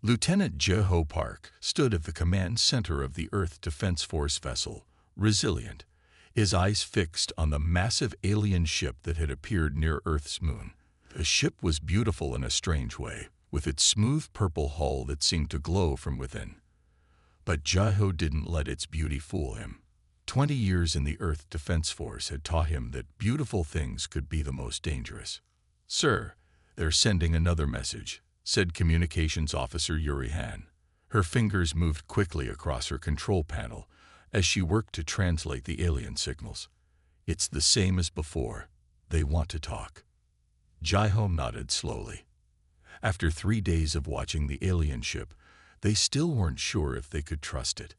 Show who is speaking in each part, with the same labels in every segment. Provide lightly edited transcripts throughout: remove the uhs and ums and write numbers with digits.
Speaker 1: Lieutenant Jeho Park stood at the command center of the Earth Defense Force vessel, Resilient, his eyes fixed on the massive alien ship that had appeared near Earth's moon. The ship was beautiful in a strange way, with its smooth purple hull that seemed to glow from within. But Jeho didn't let its beauty fool him. 20 years in the Earth Defense Force had taught him that beautiful things could be the most dangerous. "Sir, they're sending another message," said Communications Officer Yuri Han. Her fingers moved quickly across her control panel as she worked to translate the alien signals. "It's the same as before. They want to talk." Jeho nodded slowly. After 3 days of watching the alien ship, they still weren't sure if they could trust it.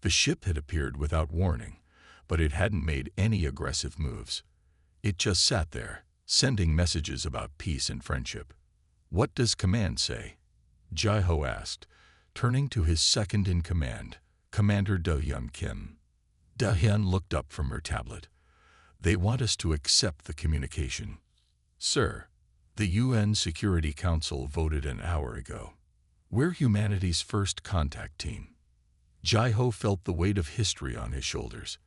Speaker 1: The ship had appeared without warning, but it hadn't made any aggressive moves. It just sat there, sending messages about peace and friendship. "What does command say?" Jeho asked, turning to his second-in-command, Commander Do-hyun Kim. Do-hyun looked up from her tablet. "They want us to accept the communication." "Sir, the UN Security Council voted an hour ago. We're humanity's first contact team." Jeho felt the weight of history on his shoulders.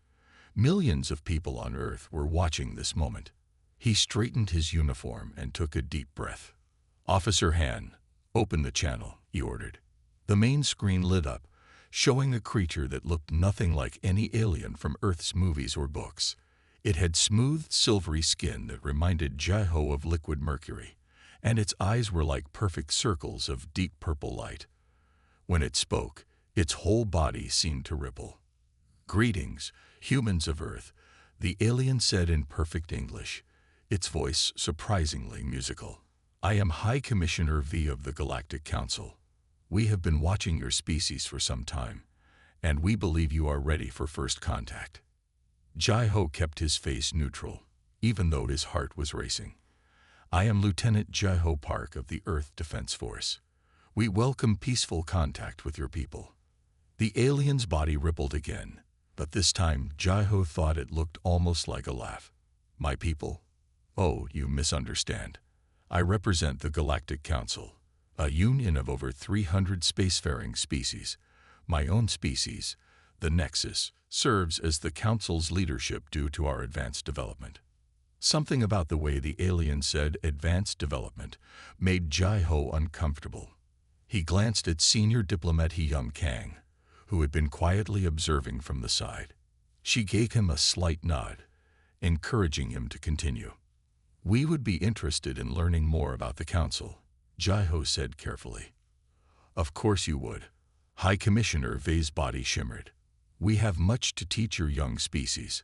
Speaker 1: Millions of people on Earth were watching this moment. He straightened his uniform and took a deep breath. "Officer Han, open the channel," he ordered. The main screen lit up, showing a creature that looked nothing like any alien from Earth's movies or books. It had smooth, silvery skin that reminded Jeho of liquid mercury, and its eyes were like perfect circles of deep purple light. When it spoke, its whole body seemed to ripple. "Greetings, humans of Earth," the alien said in perfect English, its voice surprisingly musical. "I am High Commissioner V of the Galactic Council. We have been watching your species for some time, and we believe you are ready for first contact." Jeho kept his face neutral, even though his heart was racing. "I am Lieutenant Jeho Park of the Earth Defense Force. We welcome peaceful contact with your people." The alien's body rippled again, but this time Jeho thought it looked almost like a laugh. "My people? Oh, you misunderstand. I represent the Galactic Council, a union of over 300 spacefaring species. My own species, the Nexus, serves as the Council's leadership due to our advanced development." Something about the way the alien said advanced development made Jeho uncomfortable. He glanced at senior diplomat Hee-young Kang, who had been quietly observing from the side. She gave him a slight nod, encouraging him to continue. "We would be interested in learning more about the Council," Jeho said carefully. "Of course you would." High Commissioner Vei's body shimmered. "We have much to teach your young species.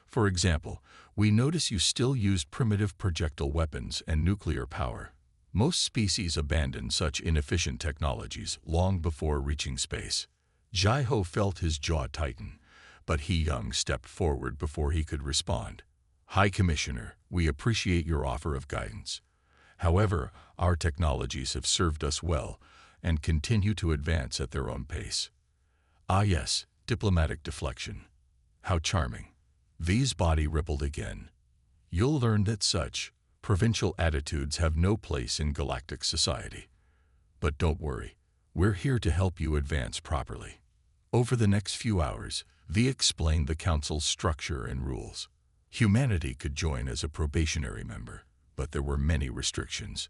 Speaker 1: For example, we notice you still use primitive projectile weapons and nuclear power. Most species abandon such inefficient technologies long before reaching space." Jeho felt his jaw tighten, but Hee-young stepped forward before he could respond. "High Commissioner, we appreciate your offer of guidance. However, our technologies have served us well and continue to advance at their own pace." "Ah yes, diplomatic deflection. How charming." V's body rippled again. "You'll learn that such provincial attitudes have no place in galactic society. But don't worry, we're here to help you advance properly." Over the next few hours, V explained the Council's structure and rules. Humanity could join as a probationary member, but there were many restrictions.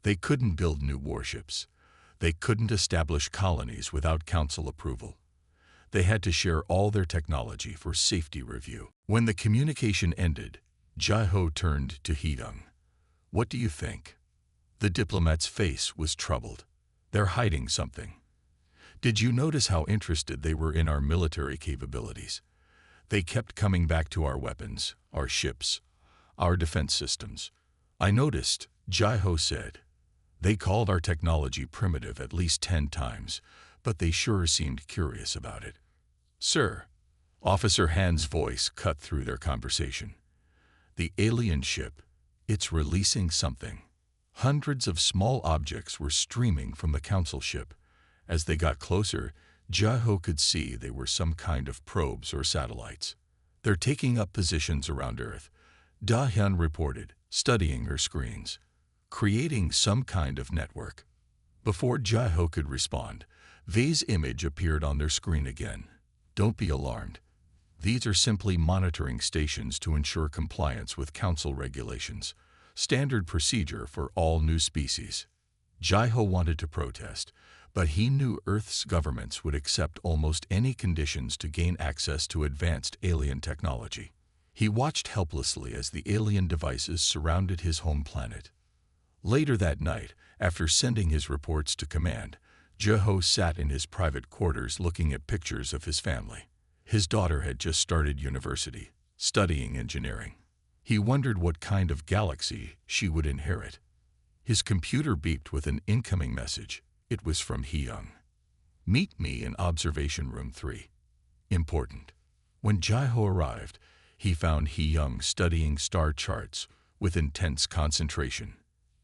Speaker 1: They couldn't build new warships. They couldn't establish colonies without Council approval. They had to share all their technology for safety review. When the communication ended, Jeho turned to Hee-young. "What do you think?" The diplomat's face was troubled. "They're hiding something. Did you notice how interested they were in our military capabilities? They kept coming back to our weapons, our ships, our defense systems." "I noticed," Jeho said. "They called our technology primitive at least 10 times, but they sure seemed curious about it." "Sir," Officer Han's voice cut through their conversation. "The alien ship, it's releasing something." Hundreds of small objects were streaming from the Council ship. As they got closer, Jeho could see they were some kind of probes or satellites. "They're taking up positions around Earth," Da-hyun reported, studying her screens. "Creating some kind of network." Before Jai-ho could respond, Vei's image appeared on their screen again. Don't be alarmed. These are simply monitoring stations to ensure compliance with Council regulations, standard procedure for all new species. Jai-ho wanted to protest, but he knew Earth's governments would accept almost any conditions to gain access to advanced alien technology. He watched helplessly as the alien devices surrounded his home planet. Later that night, after sending his reports to command, Jai-ho sat in his private quarters looking at pictures of his family. His daughter had just started university, studying engineering. He wondered what kind of galaxy she would inherit. His computer beeped with an incoming message. It was from Hee-young. Meet me in Observation Room 3. Important. When Jai-ho arrived, he found Hee-young studying star charts with intense concentration.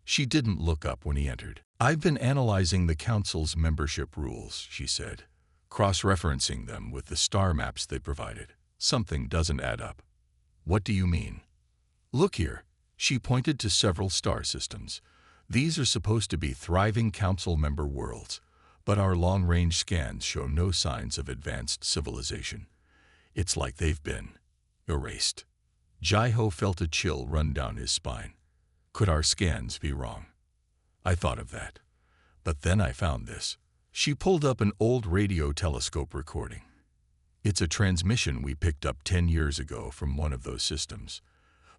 Speaker 1: She didn't look up when he entered. I've been analyzing the Council's membership rules, she said, cross-referencing them with the star maps they provided. Something doesn't add up. What do you mean? Look here. She pointed to several star systems. These are supposed to be thriving Council member worlds, but our long-range scans show no signs of advanced civilization. It's like they've been erased. Jai-ho felt a chill run down his spine. Could our scans be wrong? I thought of that. But then I found this. She pulled up an old radio telescope recording. It's a transmission we picked up 10 years ago from one of those systems.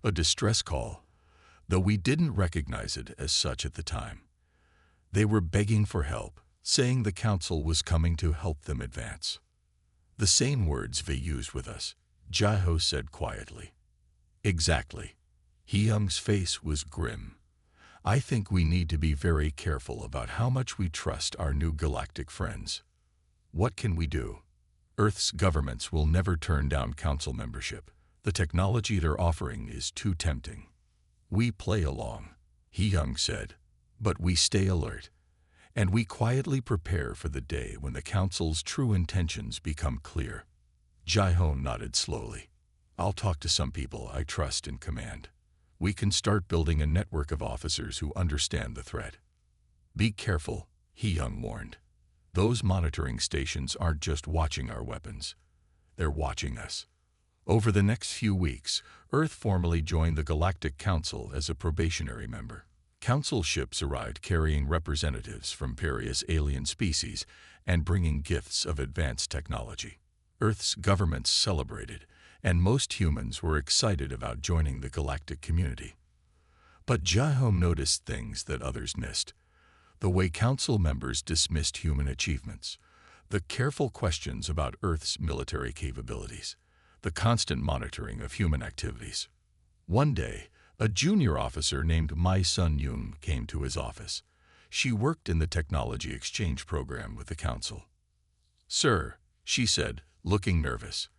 Speaker 1: A distress call, though we didn't recognize it as such at the time. They were begging for help, saying the Council was coming to help them advance. The same words Vei used with us, Jai-ho said quietly. Exactly. Hee-young's face was grim. I think we need to be very careful about how much we trust our new galactic friends. What can we do? Earth's governments will never turn down Council membership. The technology they're offering is too tempting. We play along, Hee-young said, but we stay alert, and we quietly prepare for the day when the Council's true intentions become clear. Jai-ho nodded slowly. I'll talk to some people I trust in command. We can start building a network of officers who understand the threat. Be careful, Hee-young warned. Those monitoring stations aren't just watching our weapons. They're watching us. Over the next few weeks, Earth formally joined the Galactic Council as a probationary member. Council ships arrived carrying representatives from various alien species and bringing gifts of advanced technology. Earth's governments celebrated, and most humans were excited about joining the galactic community. But Jai-ho noticed things that others missed. The way Council members dismissed human achievements, the careful questions about Earth's military capabilities, the constant monitoring of human activities. One day, a junior officer named Mai Sun-yoon came to his office. She worked in the technology exchange program with the Council. Sir, she said, looking nervous,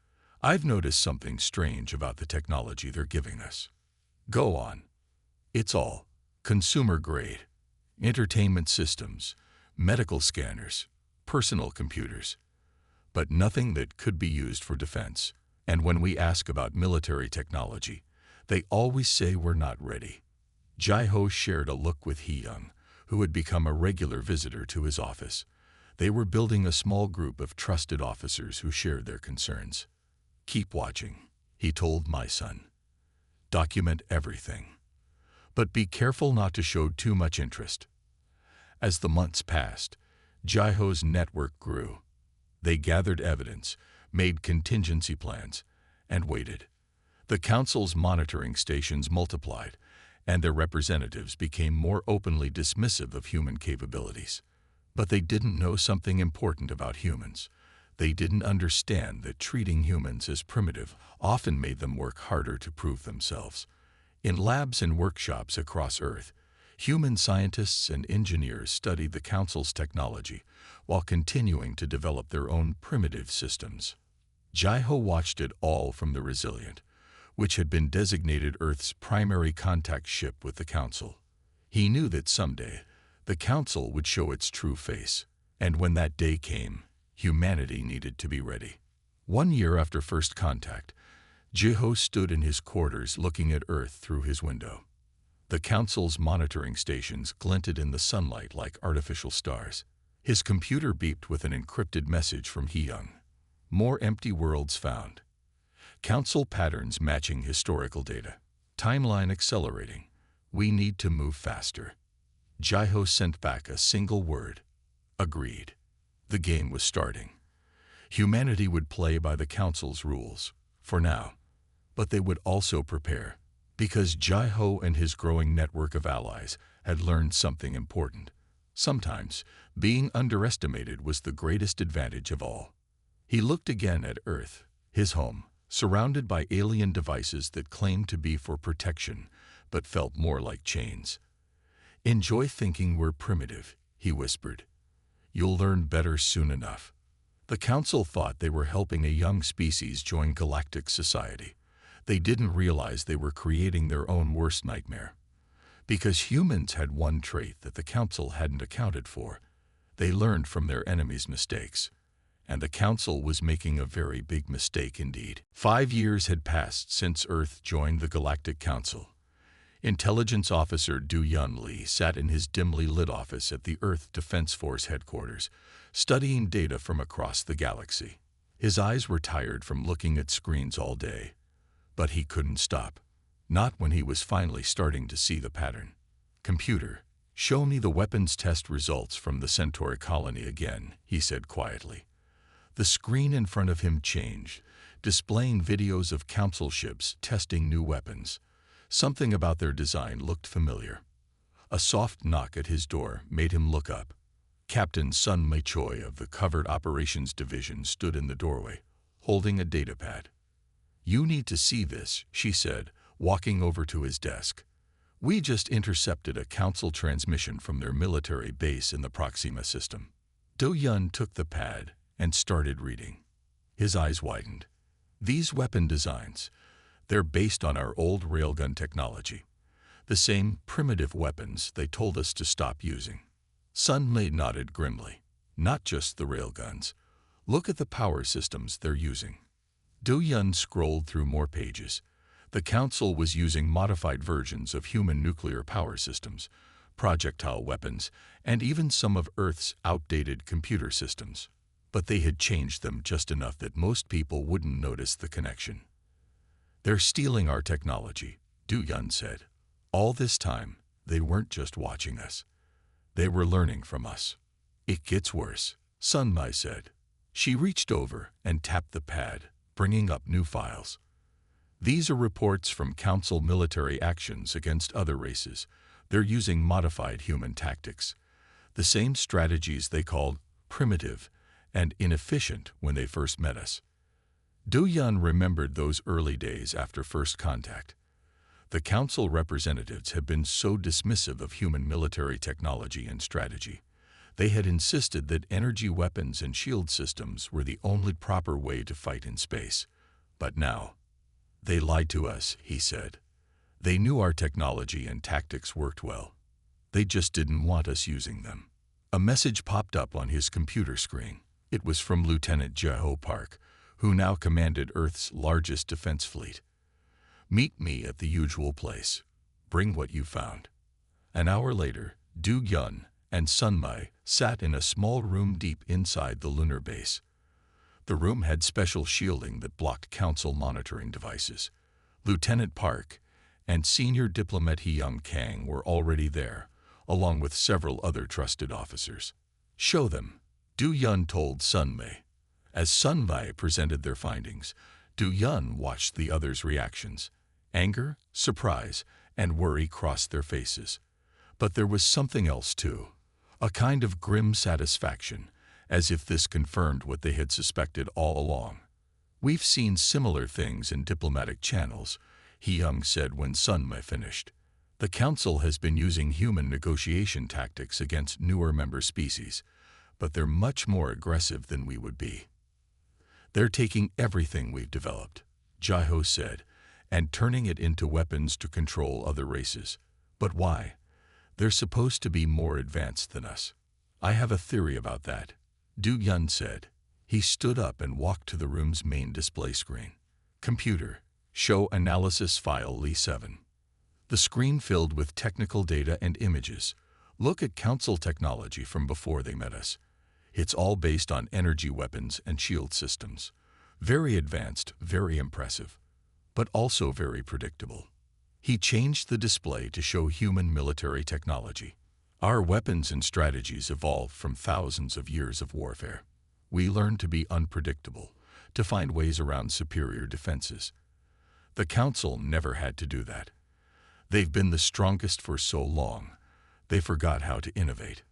Speaker 1: I've noticed something strange about the technology they're giving us. Go on. It's all consumer grade, entertainment systems, medical scanners, personal computers, but nothing that could be used for defense. And when we ask about military technology, they always say we're not ready. Jai-ho shared a look with Hee-young, who had become a regular visitor to his office. They were building a small group of trusted officers who shared their concerns. Keep watching, he told my son. Document everything. But be careful not to show too much interest. As the months passed, Jai-ho's network grew. They gathered evidence, made contingency plans, and waited. The Council's monitoring stations multiplied, and their representatives became more openly dismissive of human capabilities. But they didn't know something important about humans. They didn't understand that treating humans as primitive often made them work harder to prove themselves. In labs and workshops across Earth, human scientists and engineers studied the Council's technology while continuing to develop their own primitive systems. Jai-ho watched it all from the Resilient, which had been designated Earth's primary contact ship with the Council. He knew that someday, the Council would show its true face, and when that day came, humanity needed to be ready. 1 year after first contact, Jai-ho stood in his quarters looking at Earth through his window. The council's monitoring stations glinted in the sunlight like artificial stars. His computer beeped with an encrypted message from He-Young. More empty worlds found. Council patterns matching historical data. Timeline accelerating. We need to move faster. Jaiho sent back a single word. Agreed. The game was starting. Humanity would play by the Council's rules, for now. But they would also prepare, because Jaiho and his growing network of allies had learned something important. Sometimes, being underestimated was the greatest advantage of all. He looked again at Earth, his home, surrounded by alien devices that claimed to be for protection, but felt more like chains. "Enjoy thinking we're primitive," he whispered. "You'll learn better soon enough." The Council thought they were helping a young species join galactic society. They didn't realize they were creating their own worst nightmare. Because humans had one trait that the Council hadn't accounted for. They learned from their enemies' mistakes. And the Council was making a very big mistake indeed. 5 years had passed since Earth joined the Galactic Council. Intelligence Officer Du-Yun Lee sat in his dimly lit office at the Earth Defense Force headquarters, studying data from across the galaxy. His eyes were tired from looking at screens all day. But he couldn't stop. Not when he was finally starting to see the pattern. "Computer, show me the weapons test results from the Centauri colony again," he said quietly. The screen in front of him changed, displaying videos of Council ships testing new weapons. Something about their design looked familiar. A soft knock at his door made him look up. Captain Sun Mei Choi of the Covert Operations Division stood in the doorway, holding a datapad. "You need to see this," she said, walking over to his desk. "We just intercepted a Council transmission from their military base in the Proxima system." Do-Yun took the pad and started reading. His eyes widened. "These weapon designs, they're based on our old railgun technology. The same primitive weapons they told us to stop using." Sun Mei nodded grimly. "Not just the railguns. Look at the power systems they're using." Do-Yun scrolled through more pages. The Council was using modified versions of human nuclear power systems, projectile weapons, and even some of Earth's outdated computer systems. But they had changed them just enough that most people wouldn't notice the connection. "They're stealing our technology," Du-Yun said. "All this time, they weren't just watching us. They were learning from us." "It gets worse," Sun Mei said. She reached over and tapped the pad, bringing up new files. "These are reports from Council military actions against other races. They're using modified human tactics. The same strategies they called primitive and inefficient when they first met us." Do-Yun remembered those early days after first contact. The Council representatives had been so dismissive of human military technology and strategy. They had insisted that energy weapons and shield systems were the only proper way to fight in space. But now, "They lied to us," he said. "They knew our technology and tactics worked well. They just didn't want us using them." A message popped up on his computer screen. It was from Lieutenant Jaiho Park, who now commanded Earth's largest defense fleet. "Meet me at the usual place. Bring what you found." An hour later, Du-Yun and Sun Mei sat in a small room deep inside the lunar base. The room had special shielding that blocked Council monitoring devices. Lieutenant Park and Senior Diplomat He-Young Kang were already there, along with several other trusted officers. "Show them," Du-Yun told Sun Mei. As Sun Mei presented their findings, Du-Yun watched the others' reactions. Anger, surprise, and worry crossed their faces. But there was something else too, a kind of grim satisfaction, as if this confirmed what they had suspected all along. "We've seen similar things in diplomatic channels," He-Young said when Sun Mei finished. "The Council has been using human negotiation tactics against newer member species, but they're much more aggressive than we would be. They're taking everything we've developed," Jaiho said, "and turning it into weapons to control other races. But why? They're supposed to be more advanced than us." "I have a theory about that," Du-Yun said. He stood up and walked to the room's main display screen. "Computer, show analysis file Li7." The screen filled with technical data and images. Look at Council technology from before they met us. It's all based on energy weapons and shield systems. Very advanced, very impressive, but also very predictable. He changed the display to show human military technology. Our weapons and strategies evolved from thousands of years of warfare. We learned to be unpredictable, to find ways around superior defenses. The Council never had to do that. They've been the strongest for so long, they forgot how to innovate.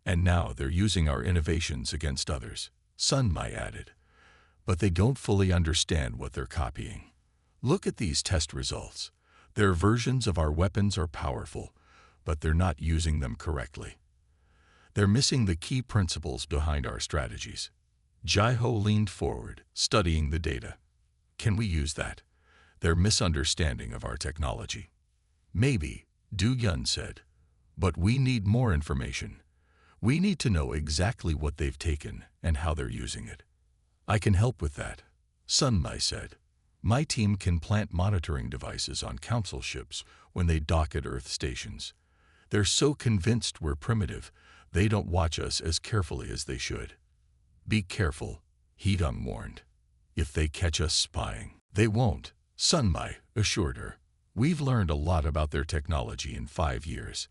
Speaker 1: And now they're using our innovations against others, Sun Mai added. But they don't fully understand what they're copying. Look at these test results. Their versions of our weapons are powerful, but they're not using them correctly. They're missing the key principles behind our strategies. Jai-Ho leaned forward, studying the data. Can we use that? Their misunderstanding of our technology. Maybe, Du-Yun said. But we need more information. We need to know exactly what they've taken and how they're using it. I can help with that, Sun Mai said. My team can plant monitoring devices on Council ships when they dock at Earth stations. They're so convinced we're primitive, they don't watch us as carefully as they should. Be careful, Hee-Dong warned. If they catch us spying, they won't, Sun Mai assured her. We've learned a lot about their technology in 5 years,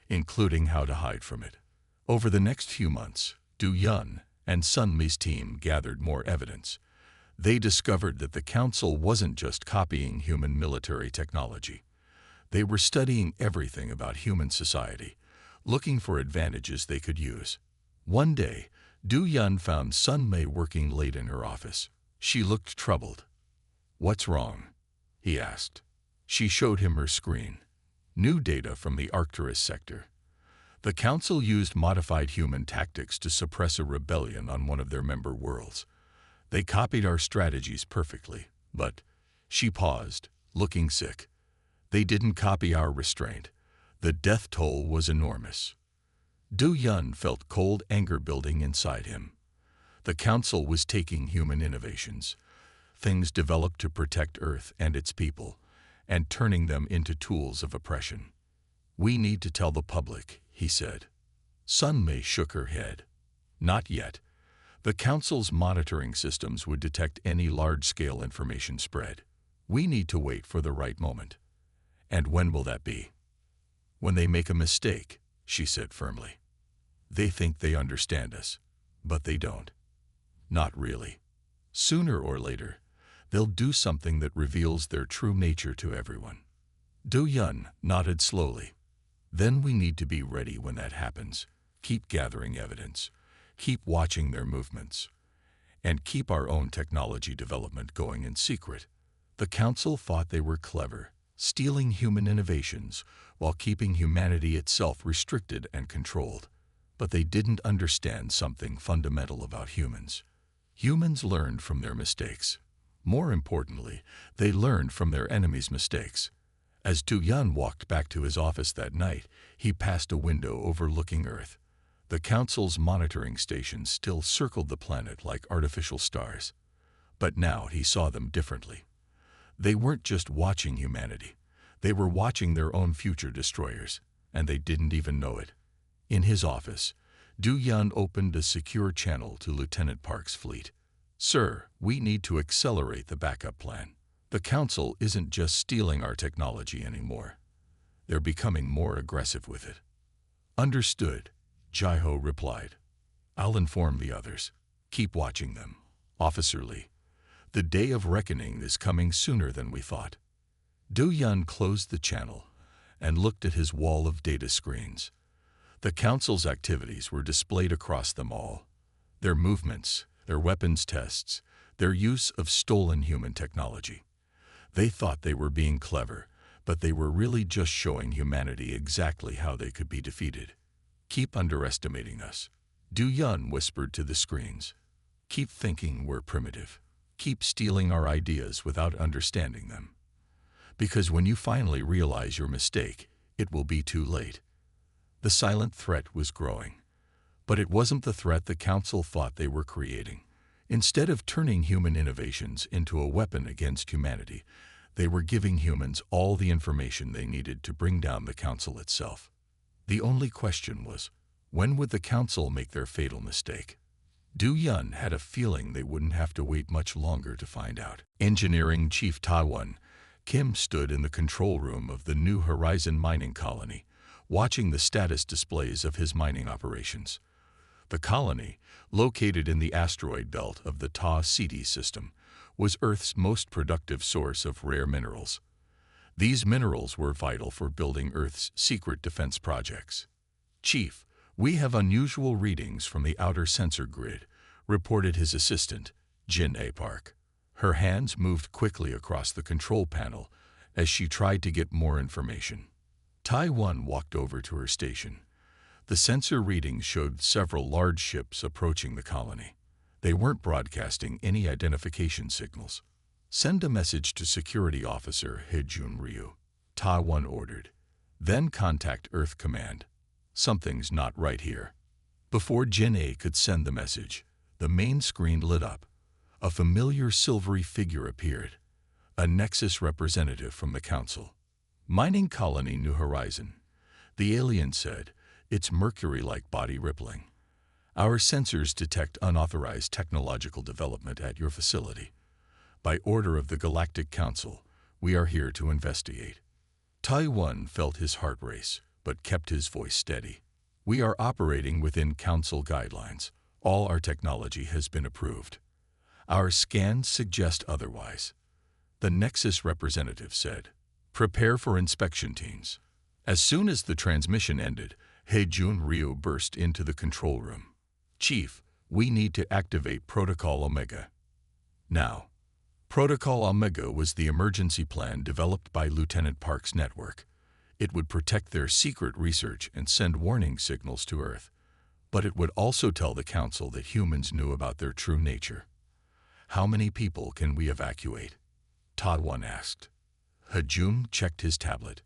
Speaker 1: including how to hide from it. Over the next few months, Du-Yun and Sun Mai's team gathered more evidence. They discovered that the Council wasn't just copying human military technology. They were studying everything about human society, looking for advantages they could use. One day, Du-Yun found Sun Mai working late in her office. She looked troubled. "What's wrong?" he asked. She showed him her screen. New data from the Arcturus sector. The Council used modified human tactics to suppress a rebellion on one of their member worlds. They copied our strategies perfectly, but she paused, looking sick. They didn't copy our restraint. The death toll was enormous. Du-Yun felt cold anger building inside him. The Council was taking human innovations, things developed to protect Earth and its people, and turning them into tools of oppression. We need to tell the public, he said. Sun Mai shook her head. Not yet. The Council's monitoring systems would detect any large-scale information spread. We need to wait for the right moment. And when will that be? When they make a mistake, she said firmly. They think they understand us, but they don't. Not really. Sooner or later, they'll do something that reveals their true nature to everyone. Du-Yun nodded slowly. Then we need to be ready when that happens. Keep gathering evidence. Keep watching their movements. And keep our own technology development going in secret. The Council thought they were clever, stealing human innovations while keeping humanity itself restricted and controlled. But they didn't understand something fundamental about humans. Humans learned from their mistakes. More importantly, they learned from their enemies' mistakes. As Du-Yun walked back to his office that night, he passed a window overlooking Earth. The Council's monitoring stations still circled the planet like artificial stars. But now he saw them differently. They weren't just watching humanity. They were watching their own future destroyers, and they didn't even know it. In his office, Du-Yun opened a secure channel to Lieutenant Park's fleet. Sir, we need to accelerate the backup plan. The Council isn't just stealing our technology anymore. They're becoming more aggressive with it. Understood, Jai-Ho replied. I'll inform the others. Keep watching them. Officer Lee. The day of reckoning is coming sooner than we thought. Du-Yun closed the channel and looked at his wall of data screens. The Council's activities were displayed across them all. Their movements, their weapons tests, their use of stolen human technology. They thought they were being clever, but they were really just showing humanity exactly how they could be defeated. Keep underestimating us, Du-Yun whispered to the screens. Keep thinking we're primitive. Keep stealing our ideas without understanding them. Because when you finally realize your mistake, it will be too late. The silent threat was growing. But it wasn't the threat the Council thought they were creating. Instead of turning human innovations into a weapon against humanity, They were giving humans all the information they needed to bring down the Council itself. The only question was, when would the Council make their fatal mistake? Du Yun had a feeling they wouldn't have to wait much longer to find out. Engineering Chief Taiwan Kim stood in the control room of the New Horizon mining colony, watching the status displays of his mining operations. The colony, located in the asteroid belt of the Ta-Ceti system, was Earth's most productive source of rare minerals. These minerals were vital for building Earth's secret defense projects. "Chief, we have unusual readings from the outer sensor grid," reported his assistant, Jin-A Park. Her hands moved quickly across the control panel as she tried to get more information. Taiwan walked over to her station. The sensor readings showed several large ships approaching the colony. They weren't broadcasting any identification signals. "Send a message to Security Officer Hejun Ryu," Taiwan ordered. "Then contact Earth Command. Something's not right here." Before Jin-A could send the message, the main screen lit up. A familiar silvery figure appeared, a Nexus representative from the Council. "Mining Colony New Horizon," the alien said, its mercury-like body rippling. "Our sensors detect unauthorized technological development at your facility. By order of the Galactic Council, we are here to investigate." Taiwan felt his heart race, but kept his voice steady. "We are operating within Council guidelines. All our technology has been approved. Our scans suggest otherwise," the Nexus representative said. "Prepare for inspection teams." As soon as the transmission ended, Hejun Ryu burst into the control room. "Chief, we need to activate Protocol Omega now." Protocol Omega was the emergency plan developed by Lieutenant Park's network. It would protect their secret research and send warning signals to Earth. But it would also tell the Council that humans knew about their true nature. "How many people can we evacuate?" Taiwan asked. Hejun checked his tablet.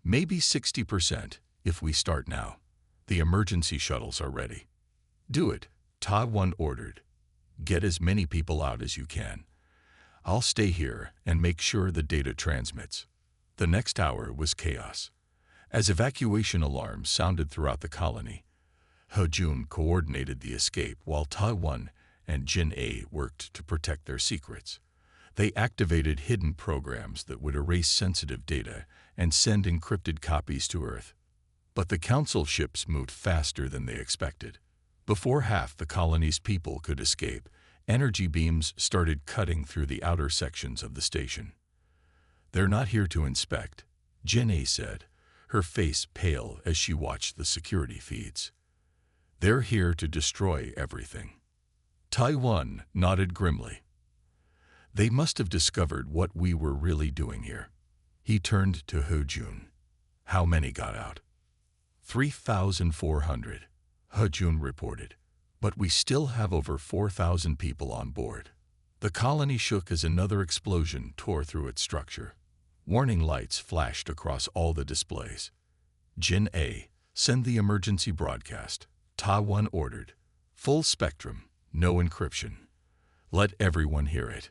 Speaker 1: "Maybe 60% if we start now. The emergency shuttles are ready." "Do it," Taiwan ordered. "Get as many people out as you can. I'll stay here and make sure the data transmits." The next hour was chaos. As evacuation alarms sounded throughout the colony, Hejun coordinated the escape while Taiwan and Jin-A worked to protect their secrets. They activated hidden programs that would erase sensitive data and send encrypted copies to Earth. But the Council ships moved faster than they expected. Before half the colony's people could escape, energy beams started cutting through the outer sections of the station. "They're not here to inspect," Jin-A said, her face pale as she watched the security feeds. "They're here to destroy everything." Taiwan nodded grimly. "They must have discovered what we were really doing here." He turned to Hejun. "How many got out?" 3,400, Hejun reported. "But we still have over 4,000 people on board." The colony shook as another explosion tore through its structure. Warning lights flashed across all the displays. "Jin-A, send the emergency broadcast," Taiwan ordered. "Full spectrum, no encryption. Let everyone hear it."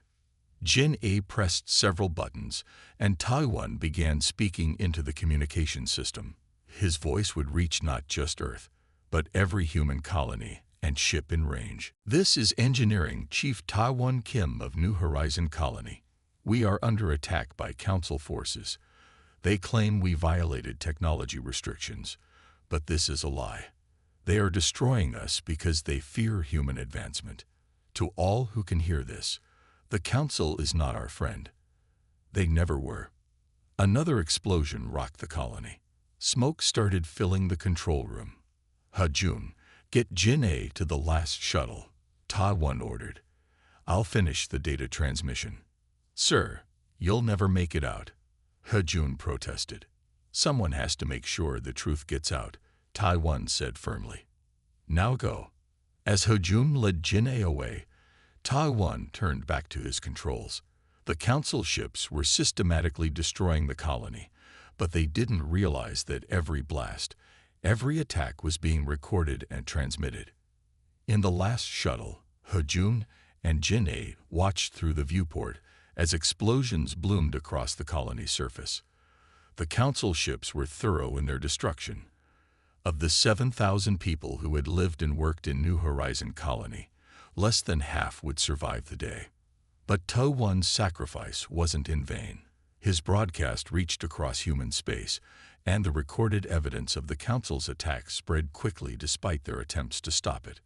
Speaker 1: Jin-A pressed several buttons, and Taiwan began speaking into the communication system. His voice would reach not just Earth, but every human colony and ship in range. "This is Engineering Chief Taiwan Kim of New Horizon Colony. We are under attack by Council forces. They claim we violated technology restrictions, but this is a lie. They are destroying us because they fear human advancement. To all who can hear this, the Council is not our friend. They never were." Another explosion rocked the colony. Smoke started filling the control room. "Hejun, get Jin-A to the last shuttle," Taiwan ordered. "I'll finish the data transmission." "Sir, you'll never make it out," Hejun protested. "Someone has to make sure the truth gets out," Taiwan said firmly. "Now go." As Hejun led Jin-A away, Taiwan turned back to his controls. The Council ships were systematically destroying the colony, but they didn't realize that every blast, every attack was being recorded and transmitted. In the last shuttle, Hejun and Jin-A watched through the viewport as explosions bloomed across the colony's surface. The Council ships were thorough in their destruction. Of the 7,000 people who had lived and worked in New Horizon colony, less than half would survive the day. But To-1's sacrifice wasn't in vain. His broadcast reached across human space, and the recorded evidence of the Council's attack spread quickly despite their attempts to stop it.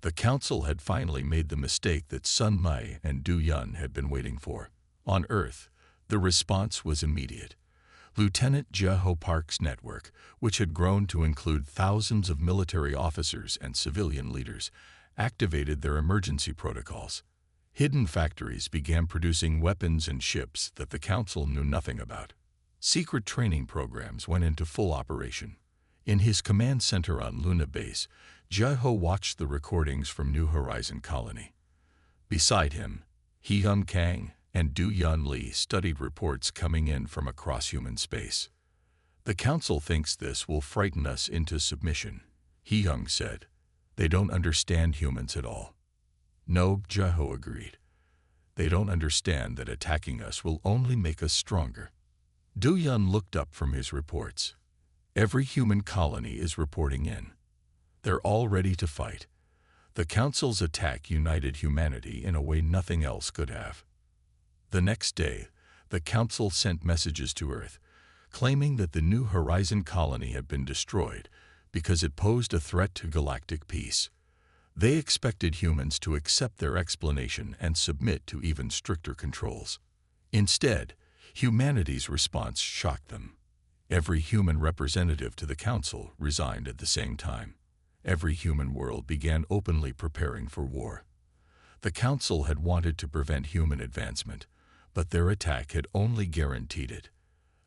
Speaker 1: The Council had finally made the mistake that Sun Mai and Du Yun had been waiting for. On Earth, the response was immediate. Lieutenant Jeho Park's network, which had grown to include thousands of military officers and civilian leaders, activated their emergency protocols. Hidden factories began producing weapons and ships that the Council knew nothing about. Secret training programs went into full operation. In his command center on Luna Base, Jeho watched the recordings from New Horizon colony. Beside him, Hee-Hum Kang and Du-Yun Lee studied reports coming in from across human space. "The Council thinks this will frighten us into submission," Hee-Hum said. "They don't understand humans at all." "No," Jeho agreed. "They don't understand that attacking us will only make us stronger." Du-Yun looked up from his reports. "Every human colony is reporting in. They're all ready to fight. The Council's attack united humanity in a way nothing else could have." The next day, the Council sent messages to Earth, claiming that the New Horizon colony had been destroyed because it posed a threat to galactic peace. They expected humans to accept their explanation and submit to even stricter controls. Instead, humanity's response shocked them. Every human representative to the Council resigned at the same time. Every human world began openly preparing for war. The Council had wanted to prevent human advancement, but their attack had only guaranteed it.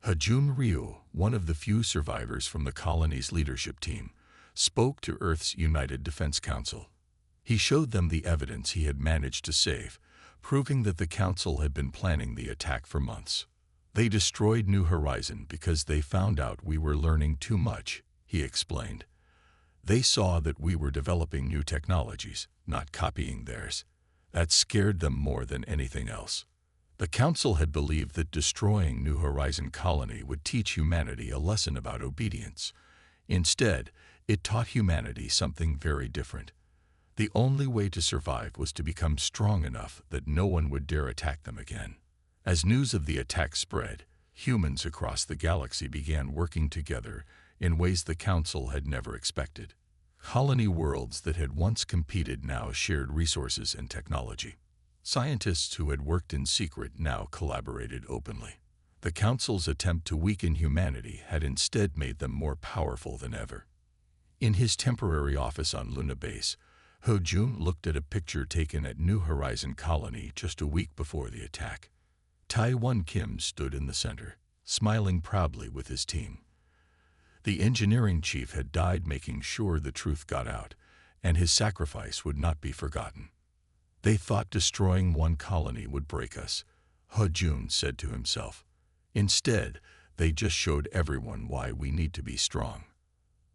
Speaker 1: Hajun Ryu, one of the few survivors from the colony's leadership team, spoke to Earth's United Defense Council. He showed them the evidence he had managed to save, proving that the Council had been planning the attack for months. "They destroyed New Horizon because they found out we were learning too much," he explained. "They saw that we were developing new technologies, not copying theirs. That scared them more than anything else." The Council had believed that destroying New Horizon colony would teach humanity a lesson about obedience. Instead, it taught humanity something very different. The only way to survive was to become strong enough that no one would dare attack them again. As news of the attack spread, humans across the galaxy began working together in ways the Council had never expected. Colony worlds that had once competed now shared resources and technology. Scientists who had worked in secret now collaborated openly. The Council's attempt to weaken humanity had instead made them more powerful than ever. In his temporary office on Luna Base, Ho-Jun looked at a picture taken at New Horizon colony just a week before the attack. Tai-1 Kim stood in the center, smiling proudly with his team. The engineering chief had died making sure the truth got out, and his sacrifice would not be forgotten. "They thought destroying one colony would break us," Ho-Jun said to himself. "Instead, they just showed everyone why we need to be strong."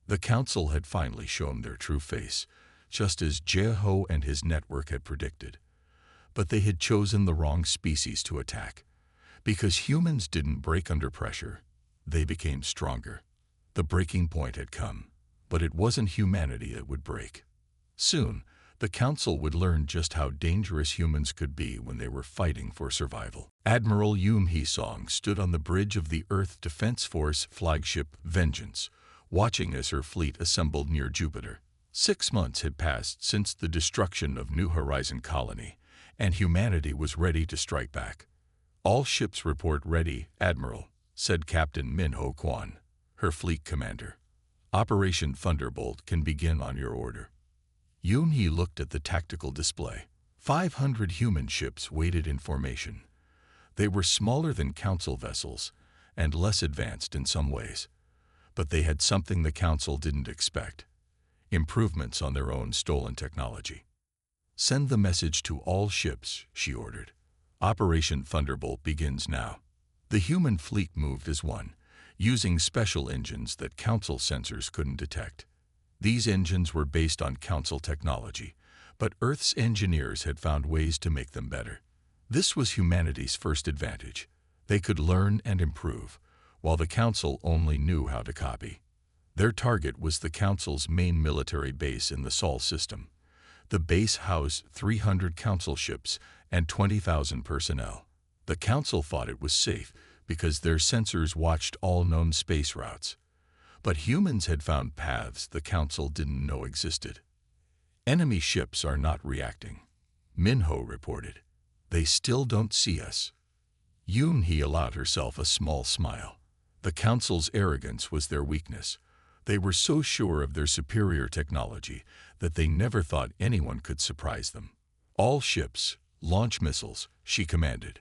Speaker 1: The Council had finally shown their true face, just as Jeho and his network had predicted. But they had chosen the wrong species to attack. Because humans didn't break under pressure, they became stronger. The breaking point had come, but it wasn't humanity that would break. Soon, the Council would learn just how dangerous humans could be when they were fighting for survival. Admiral Yoon Hee-song stood on the bridge of the Earth Defense Force flagship Vengeance, watching as her fleet assembled near Jupiter. 6 months had passed since the destruction of New Horizon colony, and humanity was ready to strike back. "All ships report ready, Admiral," said Captain Min Ho Kwan, her fleet commander. "Operation Thunderbolt can begin on your order." Yoon Hee looked at the tactical display. 500 human ships waited in formation. They were smaller than Council vessels and less advanced in some ways, but they had something the Council didn't expect: improvements on their own stolen technology. "Send the message to all ships," she ordered. "Operation Thunderbolt begins now." The human fleet moved as one, using special engines that Council sensors couldn't detect. These engines were based on Council technology, but Earth's engineers had found ways to make them better. This was humanity's first advantage. They could learn and improve, while the Council only knew how to copy. Their target was the Council's main military base in the Sol system. The base housed 300 Council ships and 20,000 personnel. The Council thought it was safe because their sensors watched all known space routes. But humans had found paths the Council didn't know existed. Enemy ships are not reacting, Minho reported. They still don't see us. Yoon-hee allowed herself a small smile. The Council's arrogance was their weakness. They were so sure of their superior technology that they never thought anyone could surprise them. All ships, launch missiles, she commanded.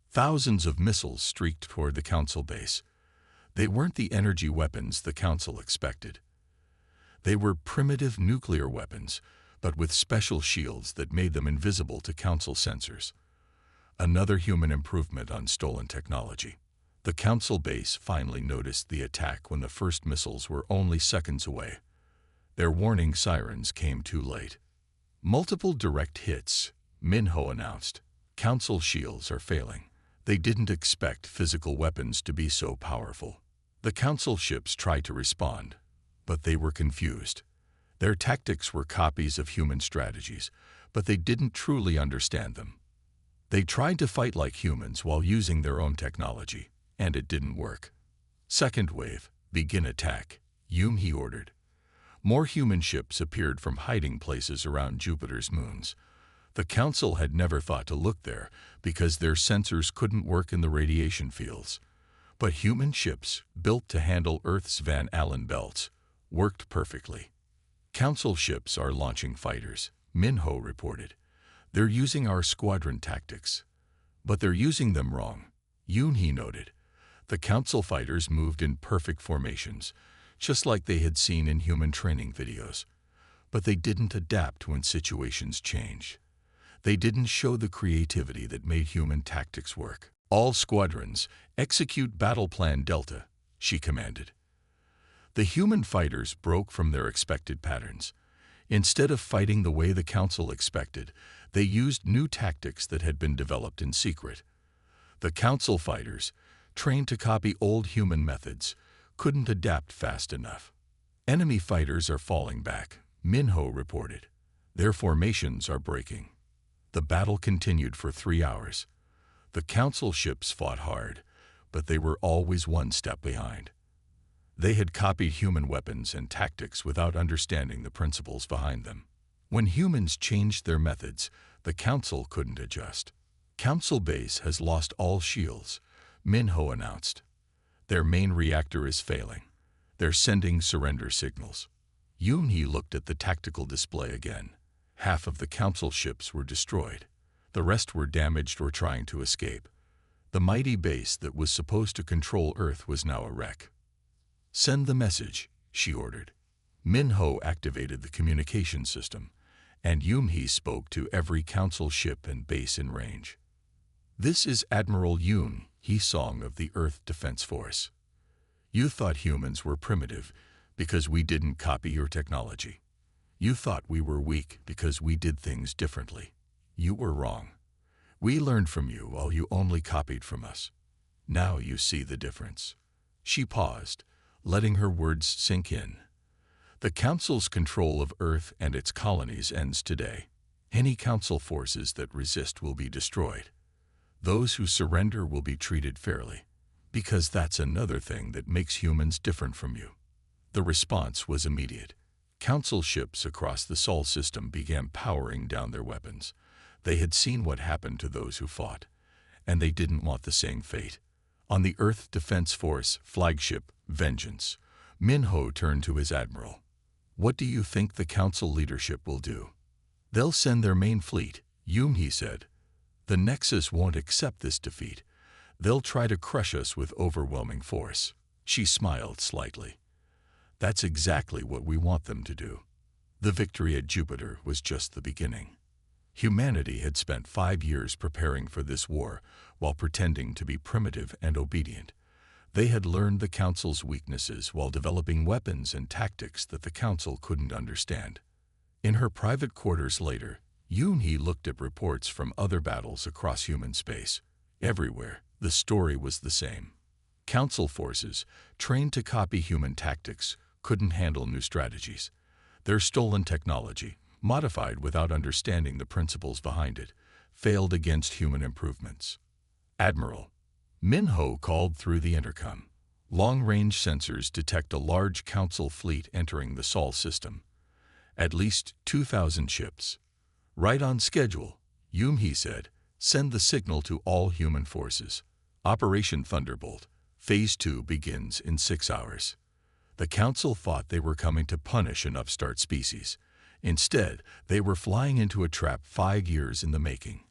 Speaker 1: Thousands of missiles streaked toward the Council base. They weren't the energy weapons the Council expected. They were primitive nuclear weapons, but with special shields that made them invisible to Council sensors. Another human improvement on stolen technology. The Council base finally noticed the attack when the first missiles were only seconds away. Their warning sirens came too late. Multiple direct hits, Minho announced. Council shields are failing. They didn't expect physical weapons to be so powerful. The Council ships tried to respond, but they were confused. Their tactics were copies of human strategies, but they didn't truly understand them. They tried to fight like humans while using their own technology, and it didn't work. Second wave, begin attack, Yoon-hee ordered. More human ships appeared from hiding places around Jupiter's moons. The Council had never thought to look there because their sensors couldn't work in the radiation fields. But human ships, built to handle Earth's Van Allen belts, worked perfectly. Council ships are launching fighters, Minho reported. They're using our squadron tactics. But they're using them wrong, Yoon-hee noted. The Council fighters moved in perfect formations, just like they had seen in human training videos. But they didn't adapt when situations changed. They didn't show the creativity that made human tactics work. All squadrons, execute Battle Plan Delta, she commanded. The human fighters broke from their expected patterns. Instead of fighting the way the Council expected, they used new tactics that had been developed in secret. The Council fighters, trained to copy old human methods, couldn't adapt fast enough. Enemy fighters are falling back, Minho reported. Their formations are breaking. The battle continued for 3 hours. The Council ships fought hard, but they were always one step behind. They had copied human weapons and tactics without understanding the principles behind them. When humans changed their methods, the Council couldn't adjust. Council base has lost all shields, Minho announced. Their main reactor is failing. They're sending surrender signals. Yoon-hee looked at the tactical display again. Half of the Council ships were destroyed. The rest were damaged or trying to escape. The mighty base that was supposed to control Earth was now a wreck. Send the message, she ordered. Minho activated the communication system, and Yoon-hee spoke to every Council ship and base in range. This is Admiral Yoon-hee Song of the Earth Defense Force. You thought humans were primitive because we didn't copy your technology. You thought we were weak because we did things differently. You were wrong. We learned from you while you only copied from us. Now you see the difference. She paused, letting her words sink in. The Council's control of Earth and its colonies ends today. Any Council forces that resist will be destroyed. Those who surrender will be treated fairly, because that's another thing that makes humans different from you. The response was immediate. Council ships across the Sol system began powering down their weapons. They had seen what happened to those who fought, and they didn't want the same fate. On the Earth Defense Force flagship, Vengeance, Minho turned to his admiral. What do you think the Council leadership will do? They'll send their main fleet, Yoon-hee said. The Nexus won't accept this defeat. They'll try to crush us with overwhelming force. She smiled slightly. That's exactly what we want them to do. The victory at Jupiter was just the beginning. Humanity had spent 5 years preparing for this war while pretending to be primitive and obedient. They had learned the Council's weaknesses while developing weapons and tactics that the Council couldn't understand. In her private quarters later, Yoon-hee looked at reports from other battles across human space. Everywhere, the story was the same. Council forces, trained to copy human tactics, couldn't handle new strategies. Their stolen technology, modified without understanding the principles behind it, failed against human improvements. Admiral Min-ho called through the intercom. Long-range sensors detect a large council fleet entering the Sol system. At least 2,000 ships. Right on schedule, Yoon-hee said. Send the signal to all human forces. Operation Thunderbolt. Phase 2 begins in 6 hours. The council thought they were coming to punish an upstart species. Instead, they were flying into a trap 5 years in the making.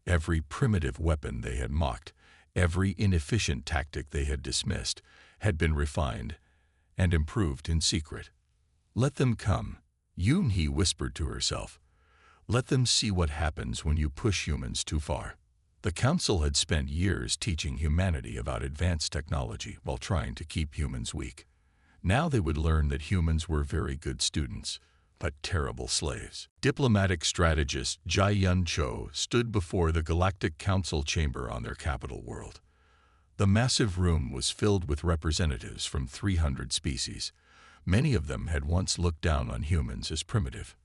Speaker 1: Every primitive weapon they had mocked, every inefficient tactic they had dismissed, had been refined and improved in secret. Let them come, Yoon-hee whispered to herself. Let them see what happens when you push humans too far. The council had spent years teaching humanity about advanced technology while trying to keep humans weak. Now they would learn that humans were very good students, but terrible slaves. Diplomatic strategist Jae-yun Cho stood before the Galactic Council chamber on their capital world. The massive room was filled with representatives from 300 species. Many of them had once looked down on humans as primitive.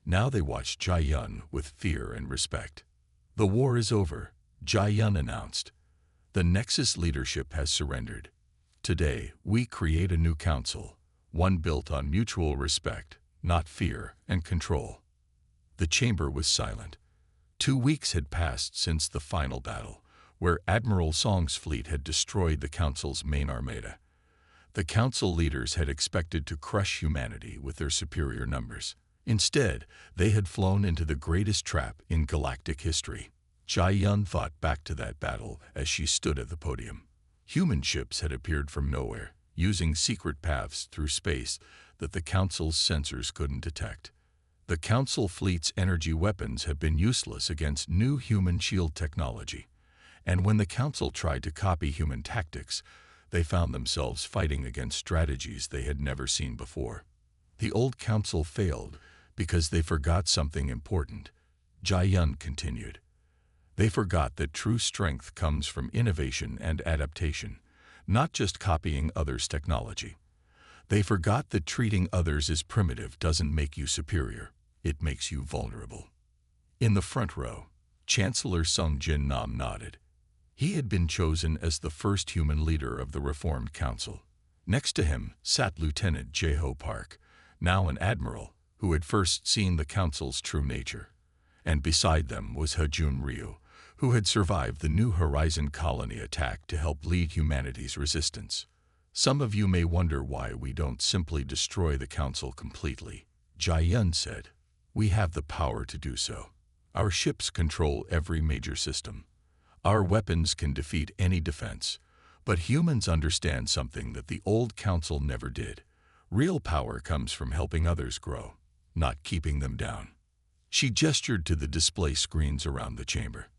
Speaker 1: Now they watched Jae-yun with fear and respect. The war is over, Jae-yun announced. The Nexus leadership has surrendered. Today, we create a new council, one built on mutual respect, not fear and control. The chamber was silent. 2 weeks had passed since the final battle, where Admiral Song's fleet had destroyed the council's main armada. The council leaders had expected to crush humanity with their superior numbers. Instead, they had flown into the greatest trap in galactic history. Jae-yun thought back to that battle as she stood at the podium. Human ships had appeared from nowhere, using secret paths through space that the Council's sensors couldn't detect. The Council fleet's energy weapons had been useless against new human shield technology. And when the Council tried to copy human tactics, they found themselves fighting against strategies they had never seen before. The old Council failed because they forgot something important, Jae-yun continued. They forgot that true strength comes from innovation and adaptation, not just copying others' technology. They forgot that treating others as primitive doesn't make you superior, it makes you vulnerable. In the front row, Chancellor Sung Jin-nam nodded. He had been chosen as the first human leader of the Reformed Council. Next to him sat Lieutenant Jae-ho Park, now an admiral, who had first seen the Council's true nature. And beside them was Hajun Ryu, who had survived the New Horizon colony attack to help lead humanity's resistance. Some of you may wonder why we don't simply destroy the Council completely, Jae-yun said. We have the power to do so. Our ships control every major system. Our weapons can defeat any defense. But humans understand something that the old Council never did. Real power comes from helping others grow, not keeping them down. She gestured to the display screens around the chamber.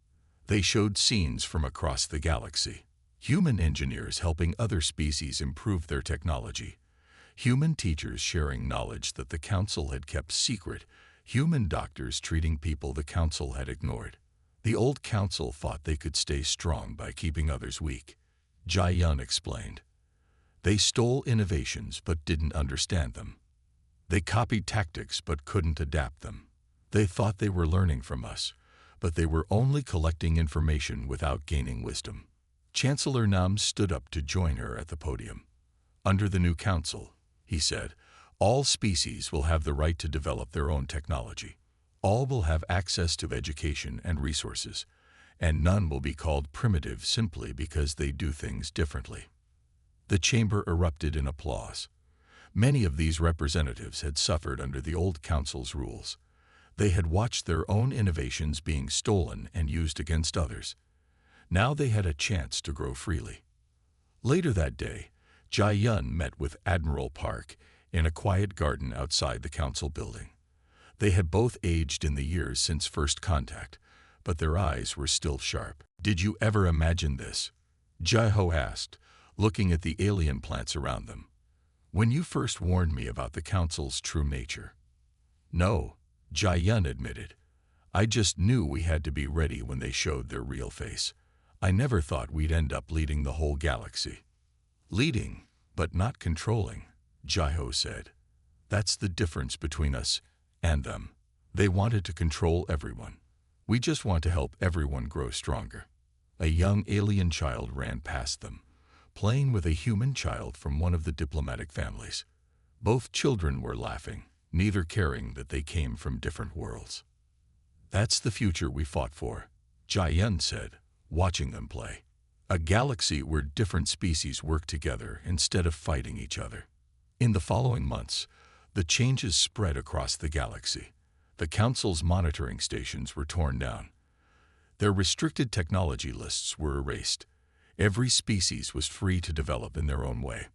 Speaker 1: They showed scenes from across the galaxy. Human engineers helping other species improve their technology. Human teachers sharing knowledge that the Council had kept secret. Human doctors treating people the Council had ignored. The old Council thought they could stay strong by keeping others weak. Jae-yun explained. They stole innovations but didn't understand them. They copied tactics but couldn't adapt them. They thought they were learning from us, but they were only collecting information without gaining wisdom. Chancellor Nam stood up to join her at the podium. Under the new council, he said, all species will have the right to develop their own technology. All will have access to education and resources, and none will be called primitive simply because they do things differently. The chamber erupted in applause. Many of these representatives had suffered under the old council's rules. They had watched their own innovations being stolen and used against others. Now they had a chance to grow freely. Later that day, Jae-yun met with Admiral Park in a quiet garden outside the council building. They had both aged in the years since first contact, but their eyes were still sharp. Did you ever imagine this? Jae-ho asked, looking at the alien plants around them. When you first warned me about the council's true nature. No, Jae-yun admitted. I just knew we had to be ready when they showed their real face. I never thought we'd end up leading the whole galaxy. Leading, but not controlling, Jaiho said. That's the difference between us and them. They wanted to control everyone. We just want to help everyone grow stronger. A young alien child ran past them, playing with a human child from one of the diplomatic families. Both children were laughing, neither caring that they came from different worlds. That's the future we fought for, Jai-yun said, watching them play. A galaxy where different species work together instead of fighting each other. In the following months, the changes spread across the galaxy. The Council's monitoring stations were torn down. Their restricted technology lists were erased. Every species was free to develop in their own way.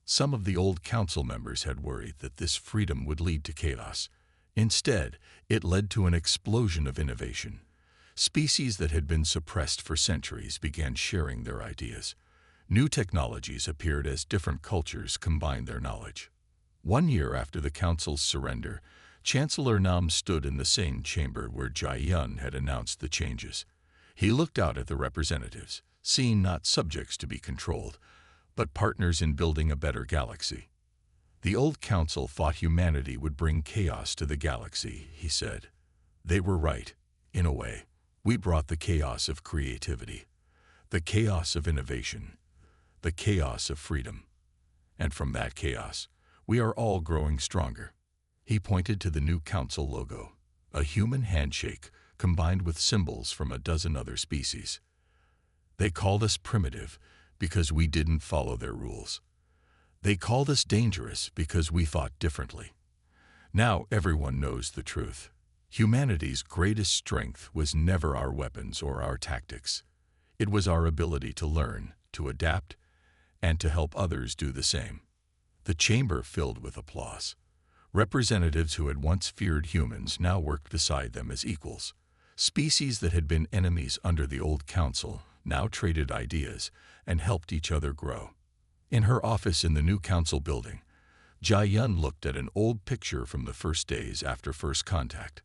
Speaker 1: Some of the old Council members had worried that this freedom would lead to chaos. Instead, it led to an explosion of innovation. Species that had been suppressed for centuries began sharing their ideas. New technologies appeared as different cultures combined their knowledge. 1 year after the Council's surrender, Chancellor Nam stood in the same chamber where Jai-yun had announced the changes. He looked out at the representatives, seeing not subjects to be controlled, but partners in building a better galaxy. The old Council thought humanity would bring chaos to the galaxy, he said. They were right, in a way. We brought the chaos of creativity, the chaos of innovation, the chaos of freedom. And from that chaos, we are all growing stronger. He pointed to the new Council logo, a human handshake combined with symbols from a dozen other species. They called us primitive because we didn't follow their rules. They called us dangerous because we thought differently. Now everyone knows the truth. Humanity's greatest strength was never our weapons or our tactics. It was our ability to learn, to adapt, and to help others do the same. The chamber filled with applause. Representatives who had once feared humans now worked beside them as equals. Species that had been enemies under the old Council now traded ideas and helped each other grow. In her office in the new Council building, Jai-yun looked at an old picture from the first days after first contact.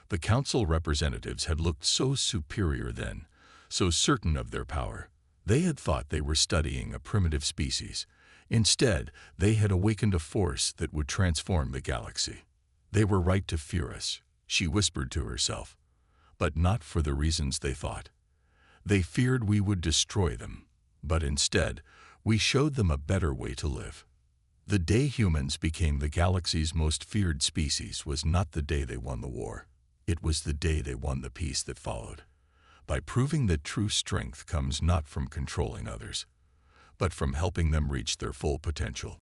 Speaker 1: The Council representatives had looked so superior then, so certain of their power. They had thought they were studying a primitive species. Instead, they had awakened a force that would transform the galaxy. They were right to fear us, she whispered to herself, but not for the reasons they thought. They feared we would destroy them, but instead, we showed them a better way to live. The day humans became the galaxy's most feared species was not the day they won the war. It was the day they won the peace that followed, by proving that true strength comes not from controlling others, but from helping them reach their full potential.